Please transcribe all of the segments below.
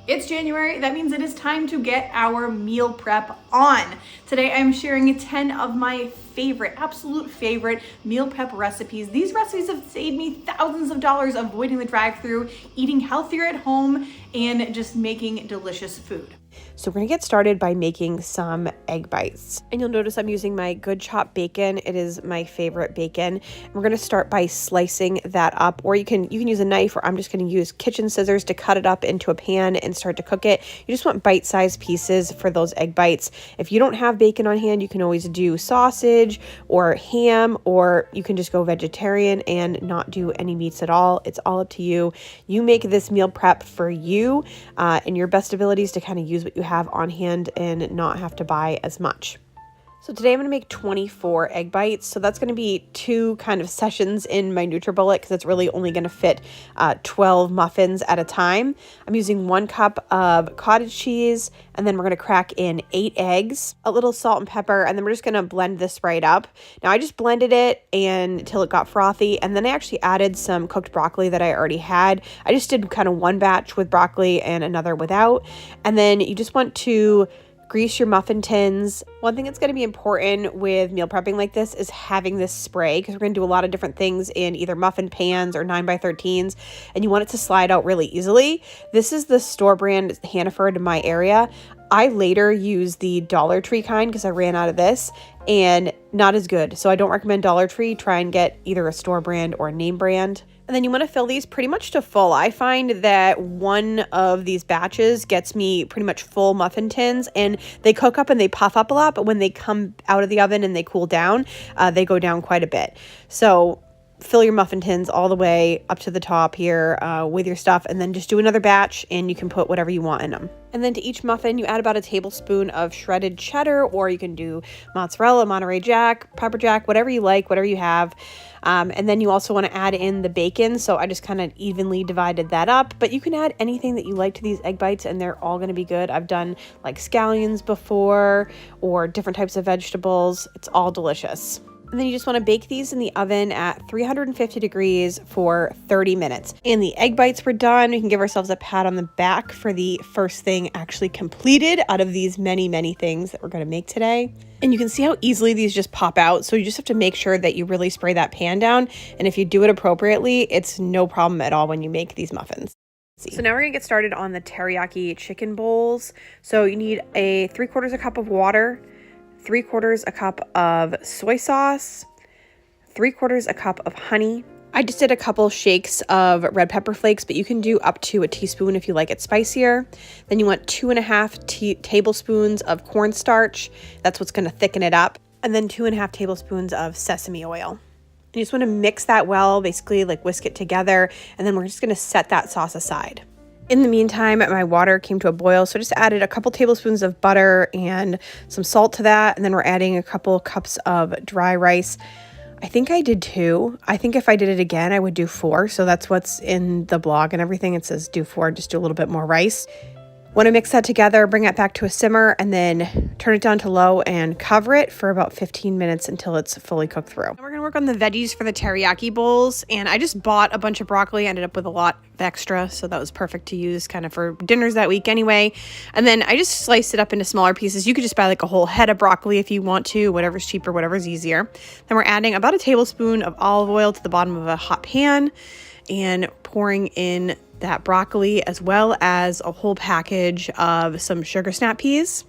It's January, that means it is time to get our meal prep on. Today I'm sharing 10 of my absolute favorite meal prep recipes. These recipes have saved me thousands of dollars avoiding the drive-thru, eating healthier at home, and just making delicious food. So we're gonna get started by making some egg bites. And you'll notice I'm using my good chopped bacon. It is my favorite bacon. And we're gonna start by slicing that up, or you can use a knife, or I'm just gonna use kitchen scissors to cut it up into a pan and start to cook it. You just want bite-sized pieces for those egg bites. If you don't have bacon on hand, you can always do sausage or ham, or you can just go vegetarian and not do any meats at all. It's all up to you. You make this meal prep for you and your best abilities to kind of use what you have on hand and not have to buy as much. So today I'm going to make 24 egg bites. So that's going to be 2 kind of sessions in my NutriBullet because it's really only going to fit 12 muffins at a time. I'm using 1 cup of cottage cheese, and then we're going to crack in 8 eggs, a little salt and pepper, and then we're just going to blend this right up. Now I just blended it until it got frothy, and then I actually added some cooked broccoli that I already had. I just did kind of 1 batch with broccoli and another without. And then you just want to grease your muffin tins. One thing that's going to be important with meal prepping like this is having this spray, because we're going to do a lot of different things in either muffin pans or 9x13s, and you want it to slide out really easily. This is the store brand Hannaford in my area. I later used the Dollar Tree kind because I ran out of this, and not as good. So I don't recommend Dollar Tree. Try and get either a store brand or a name brand. And then you want to fill these pretty much to full. I find that one of these batches gets me pretty much full muffin tins, and they cook up and they puff up a lot, but when they come out of the oven and they cool down, they go down quite a bit. So fill your muffin tins all the way up to the top here with your stuff, and then just do another batch and you can put whatever you want in them. And then to each muffin, you add about a tablespoon of shredded cheddar, or you can do mozzarella, Monterey Jack, pepper jack, whatever you like, whatever you have. And then you also want to add in the bacon. So I just kind of evenly divided that up, but you can add anything that you like to these egg bites and they're all going to be good. I've done like scallions before, or different types of vegetables. It's all delicious. And then you just want to bake these in the oven at 350 degrees for 30 minutes. And the egg bites were done. We can give ourselves a pat on the back for the first thing actually completed out of these many, many things that we're going to make today. And you can see how easily these just pop out. So you just have to make sure that you really spray that pan down. And if you do it appropriately, it's no problem at all when you make these muffins. So now we're gonna get started on the teriyaki chicken bowls. So you need a 3/4 a cup of water, 3/4 a cup of soy sauce, 3/4 a cup of honey. I just did a couple shakes of red pepper flakes, but you can do up to a teaspoon if you like it spicier. Then you want 2.5 tablespoons of cornstarch. That's what's going to thicken it up. And then 2.5 tablespoons of sesame oil. And you just want to mix that well, basically like whisk it together. And then we're just going to set that sauce aside. In the meantime, my water came to a boil, so I just added a couple tablespoons of butter and some salt to that. And then we're adding a couple cups of dry rice. I think I did 2. I think if I did it again, I would do 4. So that's what's in the blog and everything. It says do 4, just do a little bit more rice. Want to mix that together, bring it back to a simmer, and then turn it down to low and cover it for about 15 minutes until it's fully cooked through. We're going to work on the veggies for the teriyaki bowls, and I just bought a bunch of broccoli. I ended up with a lot of extra, so that was perfect to use kind of for dinners that week anyway. And then I just sliced it up into smaller pieces. You could just buy like a whole head of broccoli if you want to, whatever's cheaper, whatever's easier. Then we're adding about a tablespoon of olive oil to the bottom of a hot pan and pouring in that broccoli, as well as a whole package of some sugar snap peas.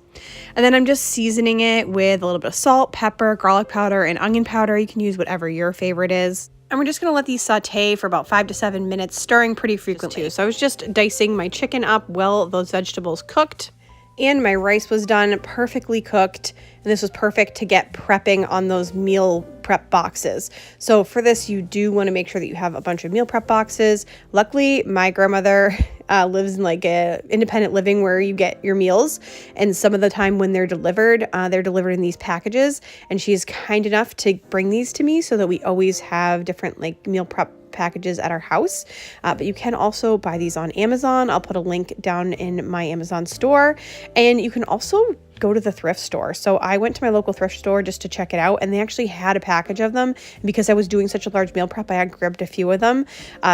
And then I'm just seasoning it with a little bit of salt, pepper, garlic powder, and onion powder. You can use whatever your favorite is. And we're just going to let these saute for about 5 to 7 minutes, stirring pretty frequently too. So I was just dicing my chicken up while those vegetables cooked. And my rice was done, perfectly cooked. And this was perfect to get prepping on those meal prep boxes. So for this, you do want to make sure that you have a bunch of meal prep boxes. Luckily, my grandmother lives in like a independent living where you get your meals. And some of the time when they're delivered in these packages. And she's kind enough to bring these to me so that we always have different like meal prep packages at our house. But you can also buy these on Amazon. I'll put a link down in my Amazon store. And you can also go to the thrift store. So I went to my local thrift store just to check it out, and they actually had a package of them. And because I was doing such a large meal prep, I had grabbed a few of them.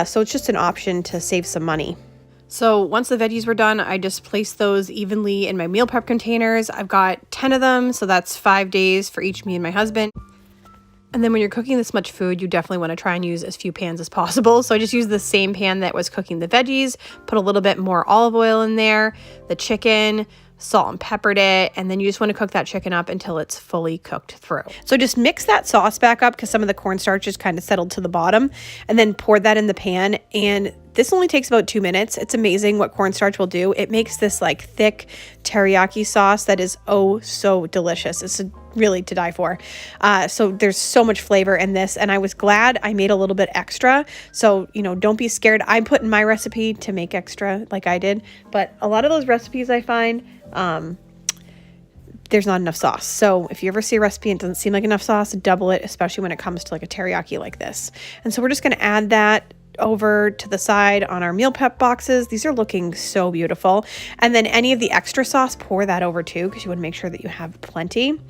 So it's just an option to save some money. So once the veggies were done, I just placed those evenly in my meal prep containers. I've got 10 of them, so that's 5 days for each me and my husband. And then when you're cooking this much food, you definitely want to try and use as few pans as possible. So I just used the same pan that was cooking the veggies, put a little bit more olive oil in there, the chicken, salt and peppered it, and then you just want to cook that chicken up until it's fully cooked through. So just mix that sauce back up because some of the cornstarch is kind of settled to the bottom, and then pour that in the pan. And this only takes about 2 minutes. It's amazing what cornstarch will do. It makes this like thick teriyaki sauce that is oh so delicious. It's really to die for. So there's so much flavor in this, and I was glad I made a little bit extra. So, don't be scared. I put in my recipe to make extra like I did, but a lot of those recipes I find, there's not enough sauce. So if you ever see a recipe and it doesn't seem like enough sauce, double it, especially when it comes to like a teriyaki like this. And so we're just going to add that over to the side on our meal prep boxes. These are looking so beautiful. And then any of the extra sauce, pour that over too, because you want to make sure that you have plenty.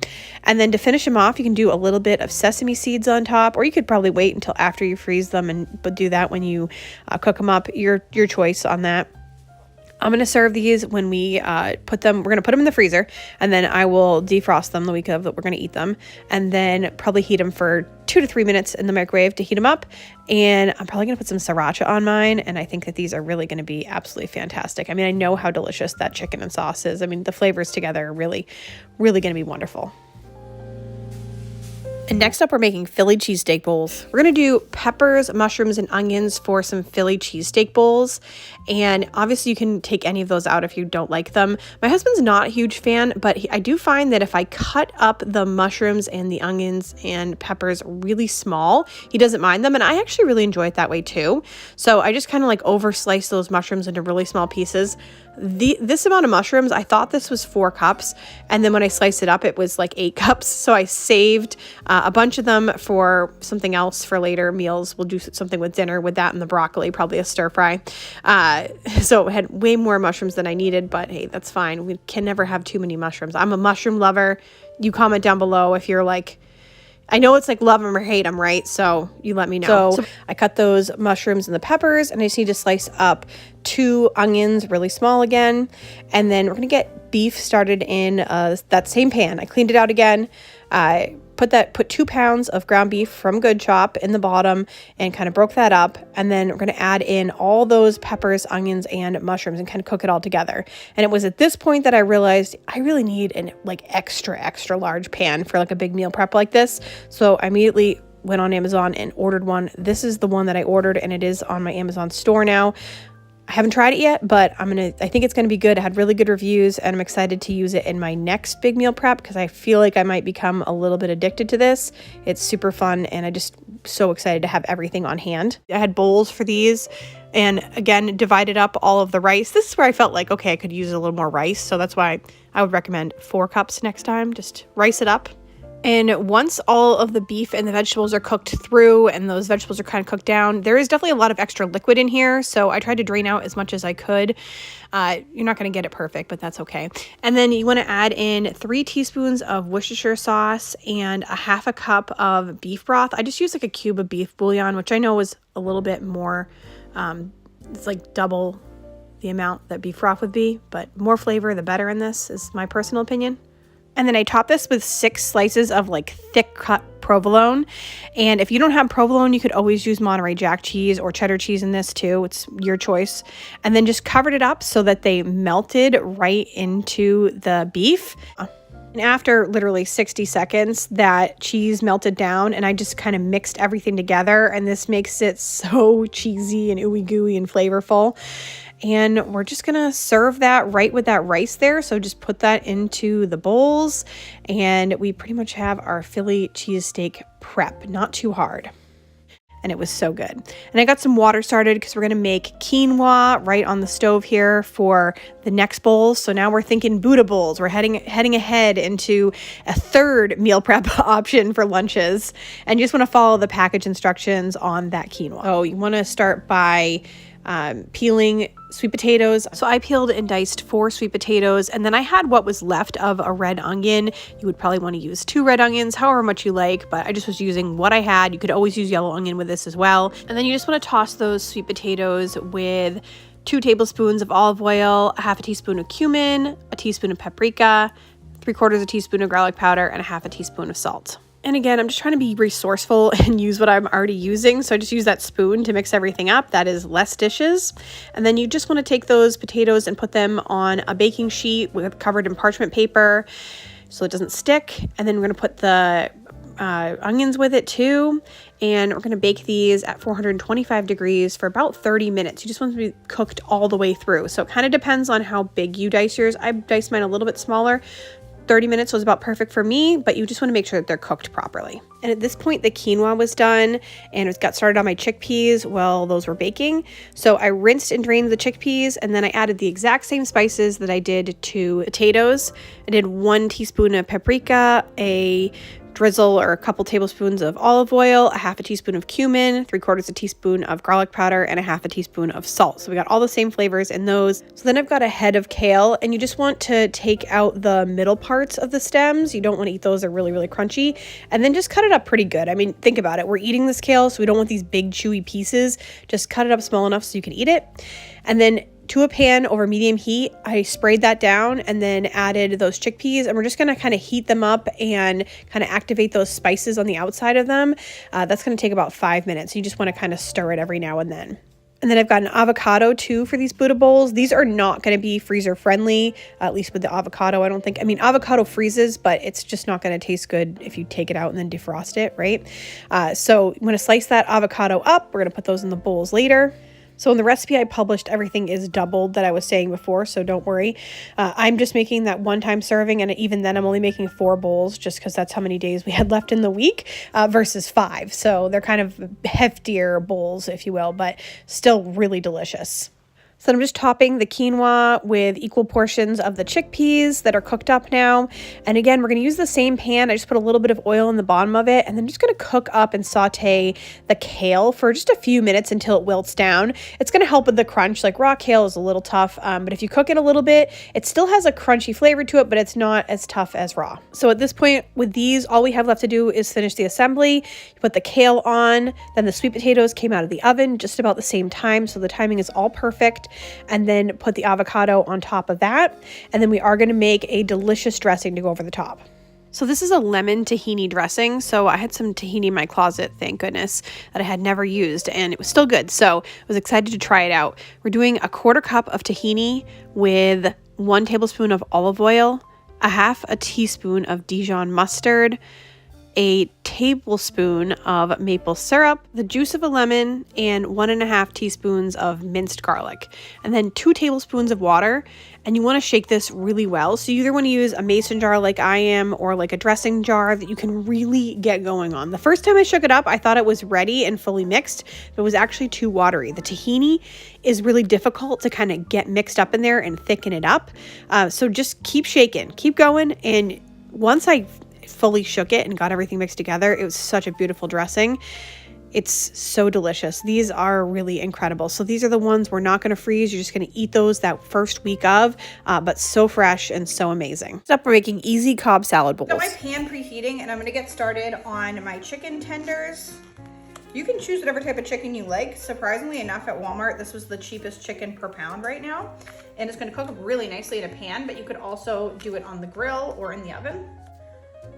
And then to finish them off, you can do a little bit of sesame seeds on top, or you could probably wait until after you freeze them but do that when you cook them up. Your choice on that. I'm going to serve these when we put them. We're going to put them in the freezer, and then I will defrost them the week of that we're going to eat them, and then probably heat them for 2 to 3 minutes in the microwave to heat them up. And I'm probably going to put some sriracha on mine, and I think that these are really going to be absolutely fantastic. I mean, I know how delicious that chicken and sauce is. I mean, the flavors together are really, really going to be wonderful. And next up, we're making Philly cheesesteak bowls. We're going to do peppers, mushrooms, and onions for some Philly cheesesteak bowls. And obviously you can take any of those out if you don't like them. My husband's not a huge fan, but I do find that if I cut up the mushrooms and the onions and peppers really small, he doesn't mind them. And I actually really enjoy it that way too. So I just kind of like over slice those mushrooms into really small pieces. This amount of mushrooms, I thought this was 4 cups, and then when I sliced it up, it was like 8 cups. So I saved a bunch of them for something else for later meals. We'll do something with dinner with that and the broccoli, probably a stir fry. So it had way more mushrooms than I needed, but hey, that's fine. We can never have too many mushrooms. I'm a mushroom lover. You comment down below if you're like, I know it's like love them or hate them, right? So you let me know. So I cut those mushrooms and the peppers, and I just need to slice up 2 onions really small again. And then we're going to get beef started in that same pan. I cleaned it out again. Put 2 pounds of ground beef from Good Chop in the bottom and kind of broke that up. And then we're going to add in all those peppers, onions, and mushrooms and kind of cook it all together. And it was at this point that I realized I really need an like extra large pan for like a big meal prep like this. So I immediately went on Amazon and ordered one. This is the one that I ordered, and it is on my Amazon store now. I haven't tried it yet, but I think it's going to be good. It had really good reviews, and I'm excited to use it in my next big meal prep because I feel like I might become a little bit addicted to this. It's super fun, and I just so excited to have everything on hand. I had bowls for these, and again, divided up all of the rice. This is where I felt like, okay, I could use a little more rice, so that's why I would recommend 4 cups next time. Just rice it up. And once all of the beef and the vegetables are cooked through and those vegetables are kind of cooked down, there is definitely a lot of extra liquid in here. So I tried to drain out as much as I could. You're not going to get it perfect, but that's okay. And then you want to add in 3 teaspoons of Worcestershire sauce and a 1/2 cup of beef broth. I just used like a cube of beef bouillon, which I know is a little bit more, it's like double the amount that beef broth would be, but more flavor, the better in this is my personal opinion. And then I top this with 6 slices of like thick cut provolone. And if you don't have provolone, you could always use Monterey Jack cheese or cheddar cheese in this too. It's your choice. And then just covered it up so that they melted right into the beef. And after literally 60 seconds, that cheese melted down, and I just kind of mixed everything together. And this makes it so cheesy and ooey gooey and flavorful. And we're just going to serve that right with that rice there. So just put that into the bowls, and we pretty much have our Philly cheesesteak prep. Not too hard. and it was so good. And I got some water started because we're going to make quinoa right on the stove here for the next bowl. So now we're thinking Buddha bowls. We're heading ahead into a third meal prep option for lunches. And you just want to follow the package instructions on that quinoa. So you want to start by peeling sweet potatoes. So I peeled and diced 4 sweet potatoes, and then I had what was left of a red onion. You would probably want to use 2 red onions, however much you like, but I just was using what I had. You could always use yellow onion with this as well. And then you just want to toss those sweet potatoes with 2 tablespoons of olive oil, a half a teaspoon of cumin, a teaspoon of paprika, 3/4 teaspoon of garlic powder, and a half a teaspoon of salt. And again, I'm just trying to be resourceful and use what I'm already using. So I just use that spoon to mix everything up. That is less dishes. And then you just want to take those potatoes and put them on a baking sheet covered in parchment paper so it doesn't stick. And then we're going to put the onions with it too. And we're going to bake these at 425 degrees for about 30 minutes. You just want them to be cooked all the way through. So it kind of depends on how big you dice yours. I diced mine a little bit smaller. 30 minutes was about perfect for me, but you just want to make sure that they're cooked properly. And at this point, the quinoa was done and it got started on my chickpeas while those were baking. So I rinsed and drained the chickpeas, and then I added the exact same spices that I did to potatoes. I did 1 teaspoon of paprika, a drizzle or a couple tablespoons of olive oil, a half a teaspoon of cumin, 3/4 teaspoon of garlic powder, and a half a teaspoon of salt. So we got all the same flavors in those. So then I've got a head of kale, and you just want to take out the middle parts of the stems. You don't want to eat those. They're really, really crunchy. And then just cut it up pretty good. I mean, think about it. We're eating this kale, so we don't want these big chewy pieces. Just cut it up small enough so you can eat it. And then to a pan over medium heat, I sprayed that down and then added those chickpeas, and we're just going to kind of heat them up and kind of activate those spices on the outside of them. That's going to take about 5 minutes. You just want to kind of stir it every now and then. And then I've got an avocado too for these Buddha bowls. These are not going to be freezer friendly, at least with the avocado, I don't think. I mean, avocado freezes, but it's just not going to taste good if you take it out and then defrost it, right? So I'm going to slice that avocado up. We're going to put those in the bowls later. So in the recipe I published, everything is doubled that I was saying before, so don't worry. I'm just making that one-time serving, and even then I'm only making 4 bowls just because that's how many days we had left in the week versus 5. So they're kind of heftier bowls, if you will, but still really delicious. So I'm just topping the quinoa with equal portions of the chickpeas that are cooked up now. And again, we're going to use the same pan. I just put a little bit of oil in the bottom of it, and then just going to cook up and saute the kale for just a few minutes until it wilts down. It's going to help with the crunch. Like raw kale is a little tough, but if you cook it a little bit, it still has a crunchy flavor to it, but it's not as tough as raw. So at this point with these, all we have left to do is finish the assembly. You put the kale on, then the sweet potatoes came out of the oven just about the same time. So the timing is all perfect. And then put the avocado on top of that. And then we are going to make a delicious dressing to go over the top. So this is a lemon tahini dressing. So I had some tahini in my closet, thank goodness, that I had never used, and it was still good. So I was excited to try it out. We're doing a 1/4 cup of tahini with 1 tablespoon of olive oil, a half a teaspoon of Dijon mustard, a tablespoon of maple syrup, the juice of a lemon, and 1.5 teaspoons of minced garlic, and then 2 tablespoons of water. And you want to shake this really well. So you either want to use a mason jar like I am, or like a dressing jar that you can really get going on. The first time I shook it up, I thought it was ready and fully mixed, but it was actually too watery. The tahini is really difficult to kind of get mixed up in there and thicken it up. So just keep shaking, keep going. And once I fully shook it and got everything mixed together, it was such a beautiful dressing. It's so delicious. These are really incredible. So these are the ones we're not going to freeze. You're just going to eat those that first week of, but so fresh and so amazing. Next up, we're making easy Cobb salad bowls. Got my pan preheating, and I'm going to get started on my chicken tenders. You can choose whatever type of chicken you like. Surprisingly enough, at Walmart, this was the cheapest chicken per pound right now. And it's going to cook up really nicely in a pan, but you could also do it on the grill or in the oven.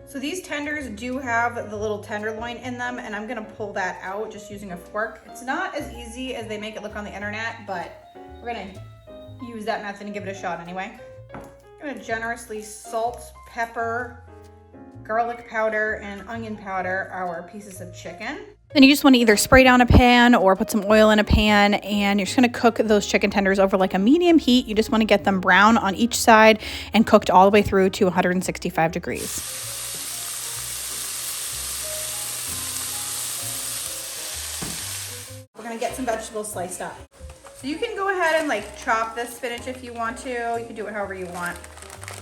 So these tenders do have the little tenderloin in them, and I'm gonna pull that out just using a fork. It's not as easy as they make it look on the internet, but we're gonna use that method and give it a shot anyway. I'm gonna generously salt, pepper, garlic powder, and onion powder our pieces of chicken. Then you just want to either spray down a pan or put some oil in a pan, and you're just going to cook those chicken tenders over like a medium heat. You just want to get them brown on each side and cooked all the way through to 165 degrees. get some vegetables sliced up. So you can go ahead and like chop this spinach if you want to. You can do it however you want.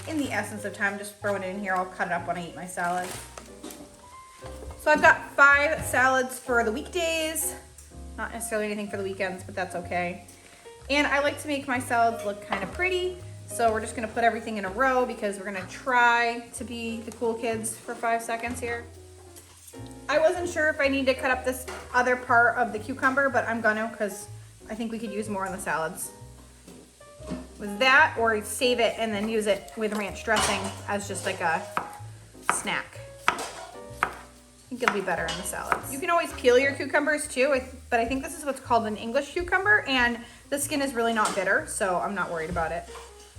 In the essence of time, just throwing it in here. I'll cut it up when I eat my salad. So I've got 5 salads for the weekdays. Not necessarily anything for the weekends, but that's okay. And I like to make my salads look kind of pretty. So we're just gonna put everything in a row because we're gonna try to be the cool kids for 5 seconds here. I wasn't sure if I need to cut up this other part of the cucumber, but I'm gonna because I think we could use more on the salads. With that, or save it and then use it with ranch dressing as just like a snack. I think it'll be better in the salads. You can always peel your cucumbers too, but I think this is what's called an English cucumber, and the skin is really not bitter, so I'm not worried about it.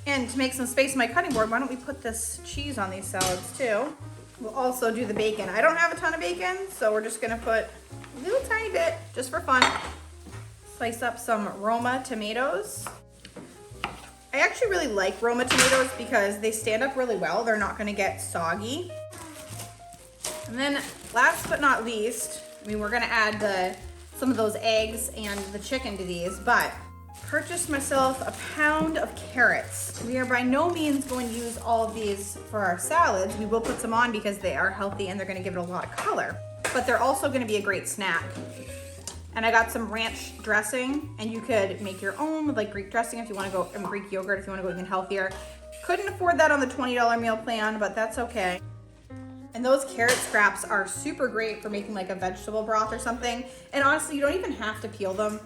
And to make some space in my cutting board, why don't we put this cheese on these salads too? We'll also do the bacon. I don't have a ton of bacon, so we're just gonna put a little tiny bit just for fun. Slice up some Roma tomatoes. I actually really like Roma tomatoes because they stand up really well. They're not gonna get soggy. And then last but not least, I mean, we're gonna add some of those eggs and the chicken to these, but purchased myself a pound of carrots. We are by no means going to use all of these for our salads. We will put some on because they are healthy and they're gonna give it a lot of color, but they're also gonna be a great snack. And I got some ranch dressing, and you could make your own with like Greek dressing if you wanna go, and Greek yogurt if you wanna go even healthier. Couldn't afford that on the $20 meal plan, but that's okay. And those carrot scraps are super great for making like a vegetable broth or something. And honestly, you don't even have to peel them.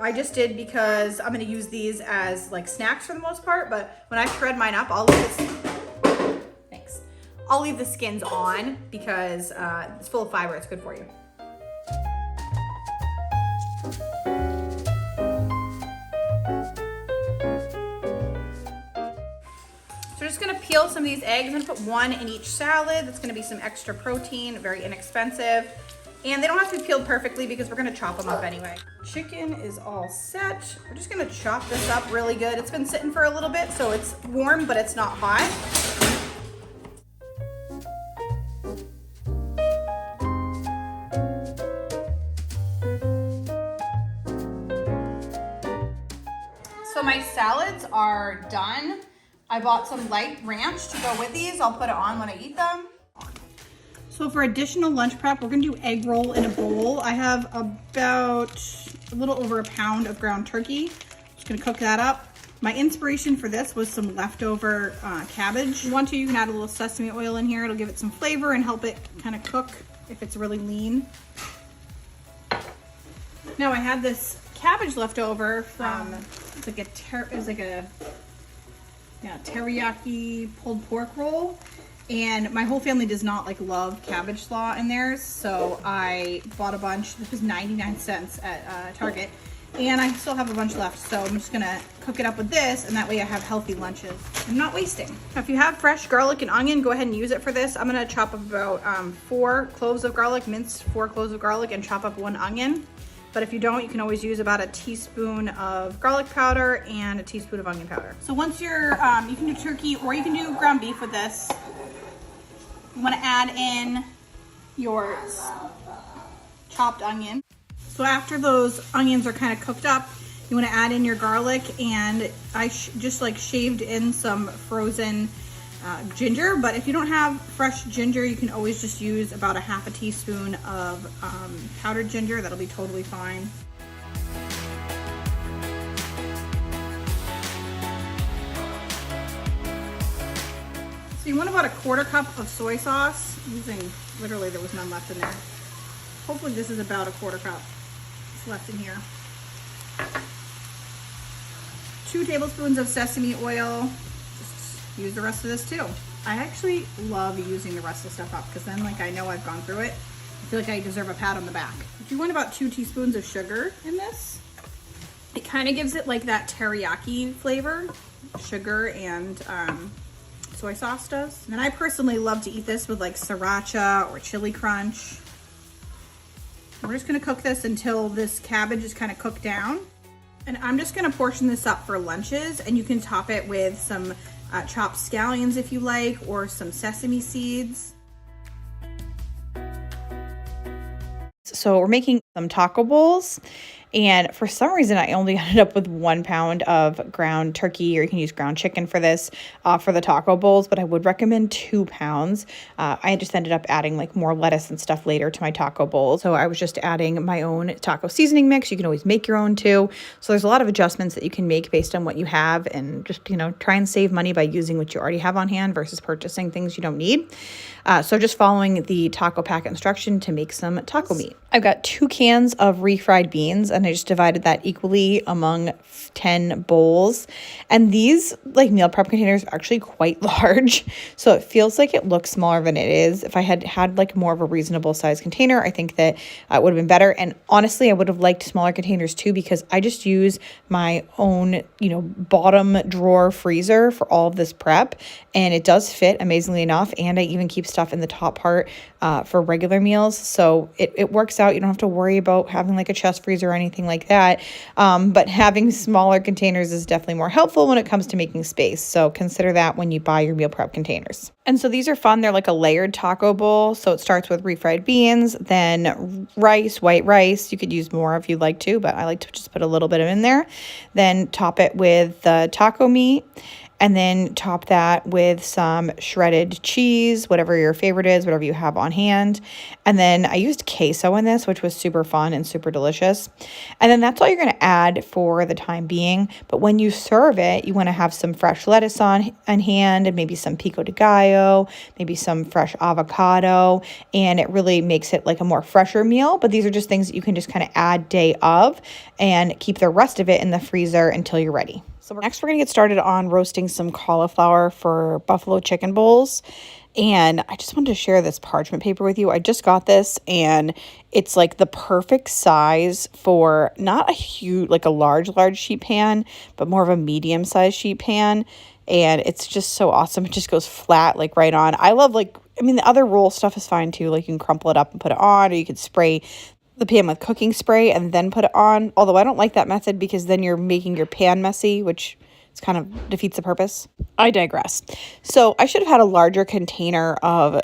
I just did because I'm gonna use these as like snacks for the most part, but when I shred mine up, I'll leave the skins on because it's full of fiber, it's good for you. So we're just gonna peel some of these eggs. I'm gonna put 1 in each salad. That's gonna be some extra protein, very inexpensive. And they don't have to be peeled perfectly because we're gonna chop them up anyway. Chicken is all set. We're just gonna chop this up really good. It's been sitting for a little bit, so it's warm, but it's not hot. So my salads are done. I bought some light ranch to go with these. I'll put it on when I eat them. So for additional lunch prep, we're gonna do egg roll in a bowl. I have about a little over a pound of ground turkey. Just gonna cook that up. My inspiration for this was some leftover cabbage. If you want to, you can add a little sesame oil in here. It'll give it some flavor and help it kind of cook if it's really lean. Now I had this cabbage left over from, it's like a teriyaki pulled pork roll. And my whole family does not like love cabbage slaw in theirs, so I bought a bunch. This was 99 cents at Target, and I still have a bunch left, so I'm just gonna cook it up with this, and that way I have healthy lunches. I'm not wasting. Now, if you have fresh garlic and onion, go ahead and use it for this. I'm gonna chop up about 4 cloves of garlic, mince 4 cloves of garlic, and chop up 1 onion. But if you don't, you can always use about a teaspoon of garlic powder and a teaspoon of onion powder. So once you're, you can do turkey or you can do ground beef with this. You want to add in your chopped onion. So after those onions are kind of cooked up, you want to add in your garlic, and I just like shaved in some frozen ginger, but if you don't have fresh ginger, you can always just use about a half a teaspoon of powdered ginger. That'll be totally fine. So you want about a 1/4 cup of soy sauce. Literally there was none left in there. Hopefully this is about a 1/4 cup. It's left in here. 2 tablespoons of sesame oil. Use the rest of this too. I actually love using the rest of the stuff up because then like I know I've gone through it. I feel like I deserve a pat on the back. If you want about 2 teaspoons of sugar in this, it kind of gives it like that teriyaki flavor. Sugar and soy sauce does. And then I personally love to eat this with like sriracha or chili crunch. We're just gonna cook this until this cabbage is kind of cooked down. And I'm just gonna portion this up for lunches, and you can top it with some chopped scallions if you like, or some sesame seeds. So we're making some taco bowls, And for some reason, I only ended up with 1 pound of ground turkey, or you can use ground chicken for this, for the taco bowls, but I would recommend 2 pounds. I just ended up adding like more lettuce and stuff later to my taco bowls. So I was just adding my own taco seasoning mix. You can always make your own too. So there's a lot of adjustments that you can make based on what you have, and just, try and save money by using what you already have on hand versus purchasing things you don't need. So just following the taco pack instruction to make some taco meat. I've got 2 cans of refried beans, and I just divided that equally among 10 bowls. And these like meal prep containers are actually quite large, so it feels like it looks smaller than it is. If I had like more of a reasonable size container, I think that it would have been better. And honestly, I would have liked smaller containers too, because I just use my own, bottom drawer freezer for all of this prep, and it does fit amazingly enough. And I even keep stuff in the top part for regular meals, so it works out. You don't have to worry about having like a chest freezer or anything like that. But having smaller containers is definitely more helpful when it comes to making space. So consider that when you buy your meal prep containers. And so these are fun. They're like a layered taco bowl. So it starts with refried beans, then rice, white rice. You could use more if you'd like to, but I like to just put a little bit in there. Then top it with the taco meat, and then top that with some shredded cheese, whatever your favorite is, whatever you have on hand. And then I used queso in this, which was super fun and super delicious. And then that's all you're going to add for the time being. But when you serve it, you want to have some fresh lettuce on hand, and maybe some pico de gallo, maybe some fresh avocado. And it really makes it like a more fresher meal. But these are just things that you can just kind of add day of and keep the rest of it in the freezer until you're ready. So next we're going to get started on roasting some cauliflower for buffalo chicken bowls. And I just wanted to share this parchment paper with you. I just got this, and it's like the perfect size for not a huge, like a large sheet pan, but more of a medium sized sheet pan. And it's just so awesome. It just goes flat, like right on. I love the other roll stuff is fine too. Like you can crumple it up and put it on, or you could spray the pan with cooking spray and then put it on. Although I don't like that method, because then you're making your pan messy, which is kind of defeats the purpose. I digress. So I should have had a larger container of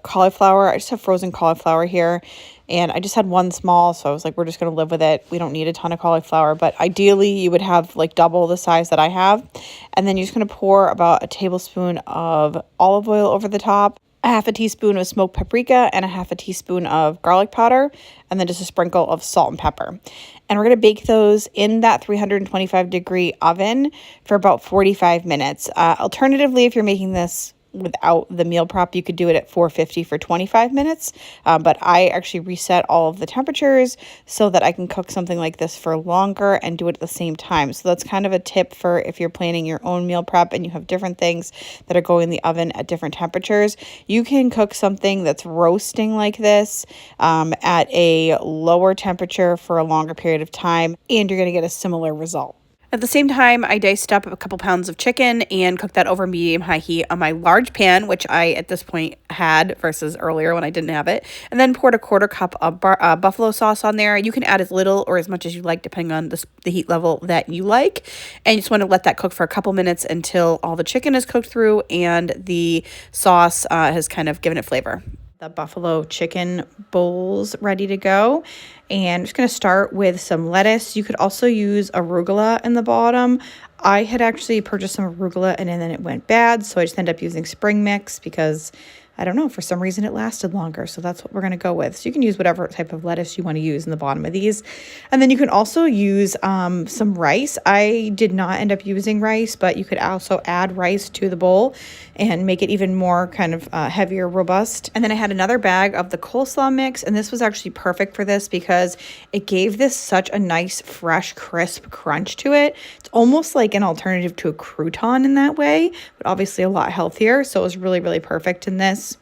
cauliflower. I just have frozen cauliflower here, and I just had one small. So I was like, we're just going to live with it. We don't need a ton of cauliflower, but ideally you would have like double the size that I have. And then you're just going to pour about a tablespoon of olive oil over the top, a half a teaspoon of smoked paprika, and a half a teaspoon of garlic powder, and then just a sprinkle of salt and pepper. And we're going to bake those in that 325-degree oven for about 45 minutes. Alternatively, if you're making this without the meal prep, you could do it at 450 for 25 minutes. But I actually reset all of the temperatures so that I can cook something like this for longer and do it at the same time. So that's kind of a tip for if you're planning your own meal prep and you have different things that are going in the oven at different temperatures. You can cook something that's roasting like this at a lower temperature for a longer period of time, and you're going to get a similar result. At the same time, I diced up a couple pounds of chicken and cooked that over medium-high heat on my large pan, which I, at this point, had versus earlier when I didn't have it. And then poured a 1/4 cup of buffalo sauce on there. You can add as little or as much as you like, depending on the heat level that you like. And you just want to let that cook for a couple minutes until all the chicken is cooked through and the sauce has kind of given it flavor. The buffalo chicken bowls ready to go. And I'm just going to start with some lettuce. You could also use arugula in the bottom. I had actually purchased some arugula and then it went bad, so I just ended up using spring mix because, I don't know, for some reason it lasted longer. So that's what we're going to go with. So you can use whatever type of lettuce you want to use in the bottom of these. And then you can also use some rice. I did not end up using rice, but you could also add rice to the bowl and make it even more kind of heavier, robust. And then I had another bag of the coleslaw mix, and this was actually perfect for this because it gave this such a nice, fresh, crisp crunch to it. It's almost like an alternative to a crouton in that way, but obviously a lot healthier. So it was really, really perfect in this.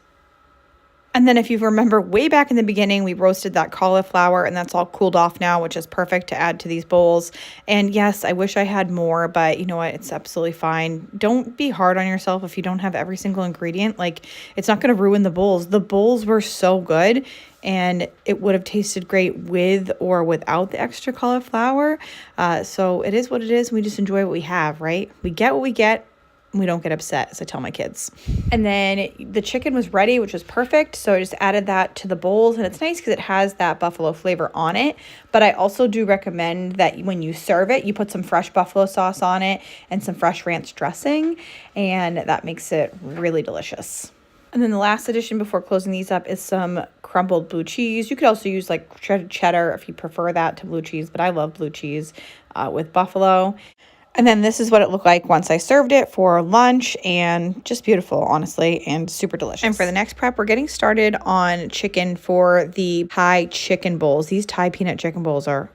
And then if you remember way back in the beginning, we roasted that cauliflower and that's all cooled off now, which is perfect to add to these bowls. And yes, I wish I had more, but you know what? It's absolutely fine. Don't be hard on yourself if you don't have every single ingredient. Like, it's not going to ruin the bowls. The bowls were so good and it would have tasted great with or without the extra cauliflower. So it is what it is. We just enjoy what we have, right? We get what we get we don't get upset, as I tell my kids. And then the chicken was ready, which was perfect. So I just added that to the bowls, and it's nice because it has that buffalo flavor on it. But I also do recommend that when you serve it, you put some fresh buffalo sauce on it and some fresh ranch dressing, and that makes it really delicious. And then the last addition before closing these up is some crumbled blue cheese. You could also use like shredded cheddar if you prefer that to blue cheese, but I love blue cheese with buffalo. And then this is what it looked like once I served it for lunch, and just beautiful, honestly, and super delicious. And for the next prep, we're getting started on chicken for the Thai chicken bowls. These Thai peanut chicken bowls are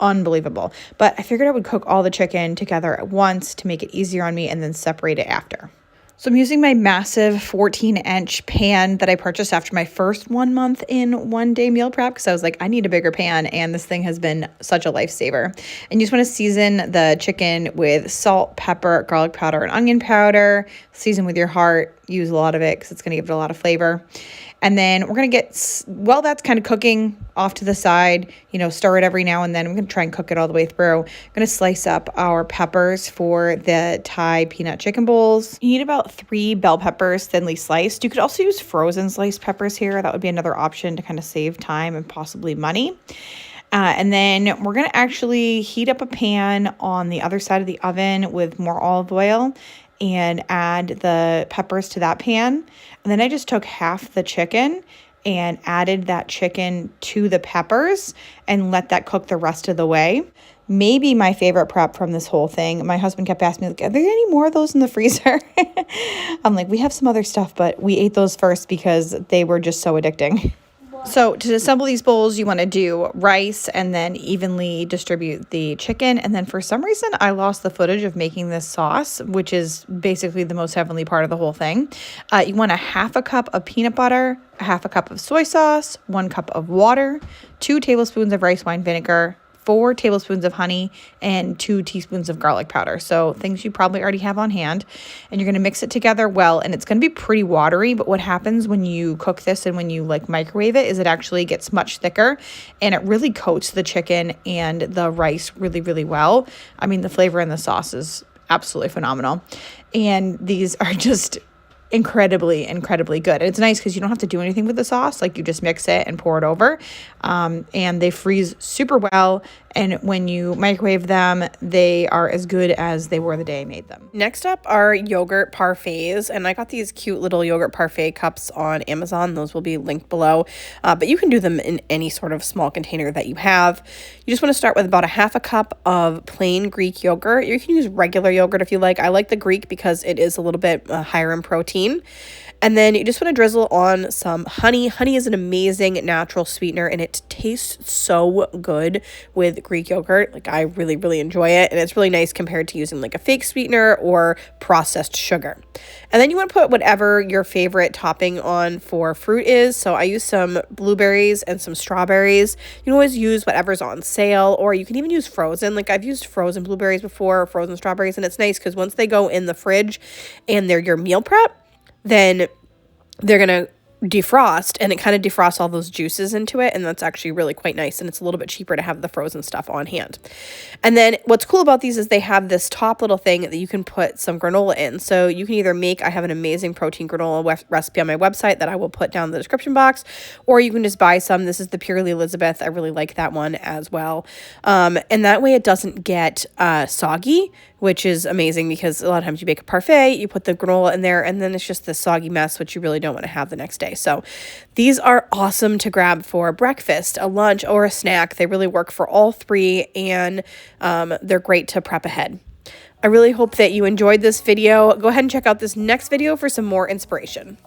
unbelievable, but I figured I would cook all the chicken together at once to make it easier on me and then separate it after. So I'm using my massive 14-inch pan that I purchased after my first 1 month in 1 day meal prep, because I was like, I need a bigger pan, and this thing has been such a lifesaver. And you just want to season the chicken with salt, pepper, garlic powder, and onion powder. Season with your heart. Use a lot of it because it's going to give it a lot of flavor. And then we're going to get, while that's kind of cooking off to the side, stir it every now and then. I'm going to try and cook it all the way through. I'm going to slice up our peppers for the Thai peanut chicken bowls. You need about 3 bell peppers thinly sliced. You could also use frozen sliced peppers here. That would be another option to kind of save time and possibly money. And then we're going to actually heat up a pan on the other side of the oven with more olive oil and add the peppers to that pan. And then I just took half the chicken and added that chicken to the peppers and let that cook the rest of the way. Maybe my favorite prep from this whole thing. My husband kept asking me, like, are there any more of those in the freezer? I'm like, we have some other stuff, but we ate those first because they were just so addicting. So to assemble these bowls, you want to do rice and then evenly distribute the chicken. And then for some reason, I lost the footage of making this sauce, which is basically the most heavenly part of the whole thing. You want 1/2 cup of peanut butter, 1/2 cup of soy sauce, 1 cup of water, 2 tablespoons of rice wine vinegar, 4 tablespoons of honey, and 2 teaspoons of garlic powder. So things you probably already have on hand. And you're going to mix it together well, and it's going to be pretty watery, but what happens when you cook this and when you microwave it is it actually gets much thicker, and it really coats the chicken and the rice really, really well. I mean, the flavor in the sauce is absolutely phenomenal. And these are just incredibly good. And it's nice because you don't have to do anything with the sauce. You just mix it and pour it over. And they freeze super well. And when you microwave them, they are as good as they were the day I made them. Next up are yogurt parfaits. And I got these cute little yogurt parfait cups on Amazon. Those will be linked below. But you can do them in any sort of small container that you have. You just want to start with about 1/2 cup of plain Greek yogurt. You can use regular yogurt if you like. I like the Greek because it is a little bit higher in protein. And then you just want to drizzle on some honey. Honey is an amazing natural sweetener, and it tastes so good with Greek yogurt. I really, really enjoy it, and it's really nice compared to using a fake sweetener or processed sugar. And then you want to put whatever your favorite topping on for fruit is. So I use some blueberries and some strawberries. You can always use whatever's on sale, or you can even use frozen. I've used frozen blueberries before, or frozen strawberries, and it's nice because once they go in the fridge and they're your meal prep, then they're going to defrost, and it kind of defrosts all those juices into it, and that's actually really quite nice, and it's a little bit cheaper to have the frozen stuff on hand. And then what's cool about these is they have this top little thing that you can put some granola in. So you can either I have an amazing protein granola recipe on my website that I will put down in the description box, or you can just buy some. This is the Purely Elizabeth. I really like that one as well. And that way it doesn't get soggy, which is amazing because a lot of times you bake a parfait, you put the granola in there, and then it's just this soggy mess, which you really don't want to have the next day. So these are awesome to grab for breakfast, a lunch, or a snack. They really work for all three, and they're great to prep ahead. I really hope that you enjoyed this video. Go ahead and check out this next video for some more inspiration.